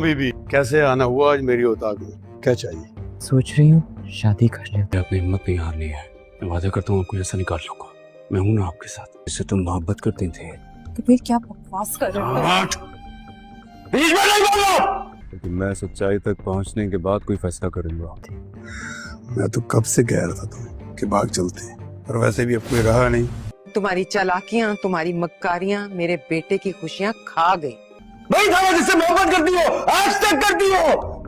भी कैसे आना हुआ आज मेरी औताक में? क्या चाहिए? सोच रही हूँ शादी कर ले। मैं अपनी हिम्मत नहीं हारनी है। मैं वादा करता हूँ आपको ऐसा निकाल लूंगा। मैं हूं ना आपके साथ। इससे तुम मोहब्बत करते थे। कबीर क्या बकवास कर रहे हो? बीच में नहीं बोलो। लेकिन मैं सच्चाई तक पहुंचने के बाद कोई फैसला करूंगा। मैं तो कब से कह रहा था तुम्हें कि भाग चलते हैं, और वैसे भी अब कोई रहा नहीं। तुम्हारी चालाकियां, तुम्हारी मक्कारियां मेरे बेटे की खुशियां खा गई। नहीं था जिससे मोहब्बत करती हो, आज तक करती हो।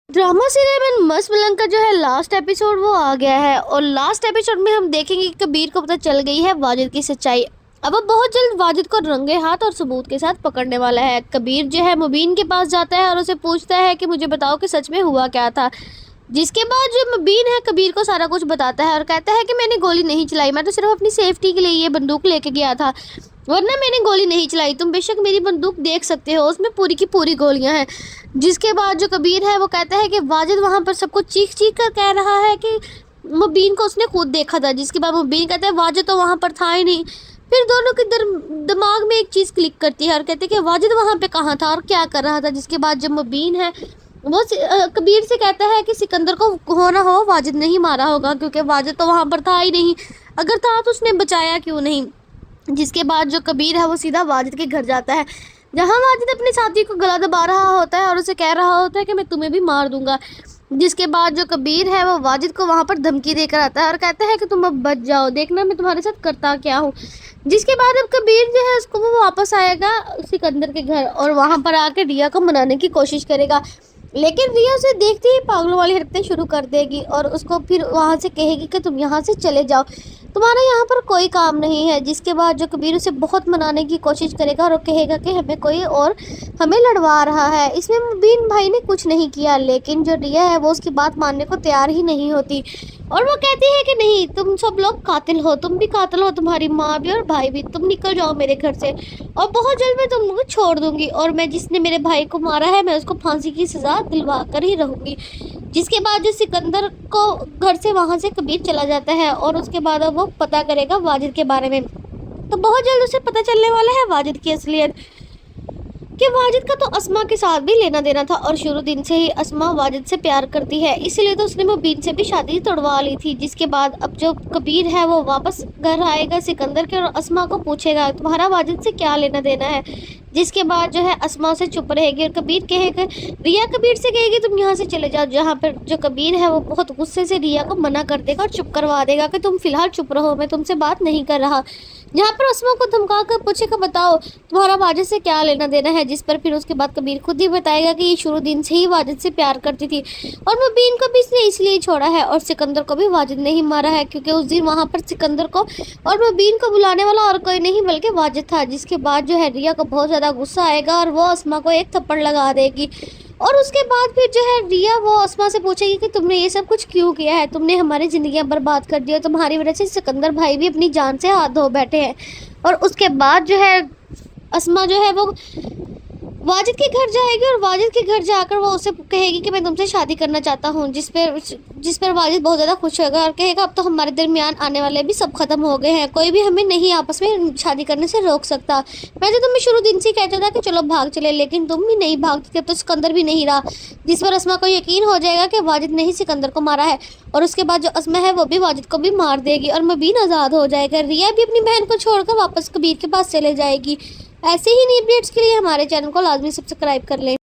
ड्रामा सीरियल में मस्त मलंग का जो है लास्ट एपिसोड वो आ गया है और लास्ट एपिसोड में हम देखेंगे कि कबीर को पता चल गई है वाजिद की सच्चाई। अब वो बहुत जल्द वाजिद को रंगे हाथ और सबूत के साथ पकड़ने वाला है। कबीर जो है मुबीन के पास जाता है और उसे पूछता है कि मुझे बताओ कि सच में हुआ क्या था। जिसके बाद जो मुबीन है कबीर को सारा कुछ बताता है और कहता है कि मैंने गोली नहीं चलाई, मैं तो सिर्फ अपनी सेफ्टी के लिए ये बंदूक लेके गया था, वरना मैंने गोली नहीं चलाई। तुम बेशक मेरी बंदूक देख सकते हो, उसमें पूरी की पूरी गोलियां हैं। जिसके बाद जो कबीर है वो कहता है कि वाजिद वहाँ पर सबको चीख चीख कर कह रहा है कि मुबीन को उसने खुद देखा था। जिसके बाद मुबीन कहता है वाजिद तो वहाँ पर था ही नहीं। फिर दोनों के दिमाग में एक चीज़ क्लिक करती है और कहते हैं कि वाजिद वहाँ पे कहाँ था और क्या कर रहा था। जिसके बाद जब मुबीन है वो कबीर से कहता है कि सिकंदर को होना हो वाजिद नहीं मारा होगा, क्योंकि वाजिद तो वहाँ पर था ही नहीं, अगर था तो उसने बचाया क्यों नहीं। जिसके बाद जो कबीर है वो सीधा वाजिद के घर जाता है, जहाँ वाजिद अपने साथी को गला दबा रहा होता है और उसे कह रहा होता है कि मैं तुम्हें भी मार दूंगा। जिसके बाद जो कबीर है वो वाजिद को वहाँ पर धमकी देकर आता है और कहता है कि तुम अब बच जाओ, देखना मैं तुम्हारे साथ करता क्या हूँ। जिसके बाद अब कबीर जो है उसको वो वापस आएगा सिकंदर के घर और वहाँ पर आकर रिया को मनाने की कोशिश करेगा, लेकिन रिया उसे देखते ही पागलों वाली हरकतें शुरू कर देगी और उसको फिर वहाँ से कहेगी कि तुम यहाँ से चले जाओ, तुम्हारा यहाँ पर कोई काम नहीं है। जिसके बाद जो कबीर उसे बहुत मनाने की कोशिश करेगा और वो कहेगा कि हमें कोई और हमें लड़वा रहा है। इसमें मुबीन भाई ने कुछ नहीं किया, लेकिन जो रिया है वो उसकी बात मानने को तैयार ही नहीं होती और वो कहती है कि नहीं, तुम सब लोग कातिल हो, तुम भी कातिल हो, तुम्हारी माँ भी और भाई भी, तुम निकल जाओ मेरे घर से और बहुत जल्द मैं तुमको छोड़ दूंगी और मैं जिसने मेरे भाई को मारा है मैं उसको फांसी की सज़ा दिलवा कर ही रहूँगी। जिसके बाद जो सिकंदर को घर से वहाँ से कबीर चला जाता है और उसके बाद अब वो पता करेगा वाजिद के बारे में। तो बहुत जल्द उसे पता चलने वाला है वाजिद की असलियत, कि वाजिद का तो अस्मा के साथ भी लेना देना था और शुरू दिन से ही अस्मा वाजिद से प्यार करती है, इसलिए तो उसने मुबीन से भी शादी तोड़वा ली थी। जिसके बाद अब जो कबीर है वो वापस घर आएगा सिकंदर के और अस्मा को पूछेगा तुम्हारा वाजिद से क्या लेना देना है। जिसके बाद जो है अस्मा से चुप रहेगी और कबीर कहेगा, रिया कबीर से कहेगी तुम यहाँ से चले जाओ, जहाँ पर जो कबीर है वो बहुत गुस्से से रिया को मना कर देगा और चुप करवा देगा कि तुम फिलहाल चुप रहो, मैं तुमसे बात नहीं कर रहा। जहाँ पर अस्मा को धमका कर पूछेगा बताओ तुम्हारा वाजिद से क्या लेना देना है, जिस पर फिर उसके बाद कबीर खुद ही बताएगा कि ये शुरू दिन से ही वाजिद से प्यार करती थी और मुबीन को भी इसने इसलिए छोड़ा है और सिकंदर को भी वाजिद ने ही मारा है, क्योंकि उस दिन वहाँ पर सिकंदर को और मुबीन को बुलाने वाला और कोई नहीं बल्कि वाजिद था। जिसके बाद जो है रिया को बहुत ज़्यादा गुस्सा आएगा और वो अस्मा को एक थप्पड़ लगा देगी और उसके बाद फिर जो है रिया वो अस्मा से पूछेगी कि तुमने ये सब कुछ क्यों किया है, तुमने हमारी ज़िंदगियां बर्बाद कर दी और तुम्हारी वजह से सिकंदर भाई भी अपनी जान से हाथ धो बैठे हैं। और उसके बाद जो है अस्मा जो है वो वाजिद के घर जाएगी और वाजिद के घर जाकर वो उसे कहेगी कि मैं तुमसे शादी करना चाहता हूँ। जिस पर वाजिद बहुत ज़्यादा खुश होगा और कहेगा अब तो हमारे दरमियान आने वाले भी सब ख़त्म हो गए हैं, कोई भी हमें नहीं आपस में शादी करने से रोक सकता। मैं तो तुम्हें शुरू दिन से ही कहता था कि चलो भाग चले, लेकिन तुम भी नहीं भागती, अब तो सिकंदर भी नहीं रहा। जिस पर अस्मा को यकीन हो जाएगा कि वाजिद ने ही सिकंदर को मारा है और उसके बाद जो अस्मा है वो भी वाजिद को भी मार देगी और मुबीन आज़ाद हो जाएगा। रिया भी अपनी बहन को छोड़कर वापस कबीर के पास चले जाएगी। ऐसे ही नई अपडेट्स के लिए हमारे चैनल को लाजमी सब्सक्राइब कर लें।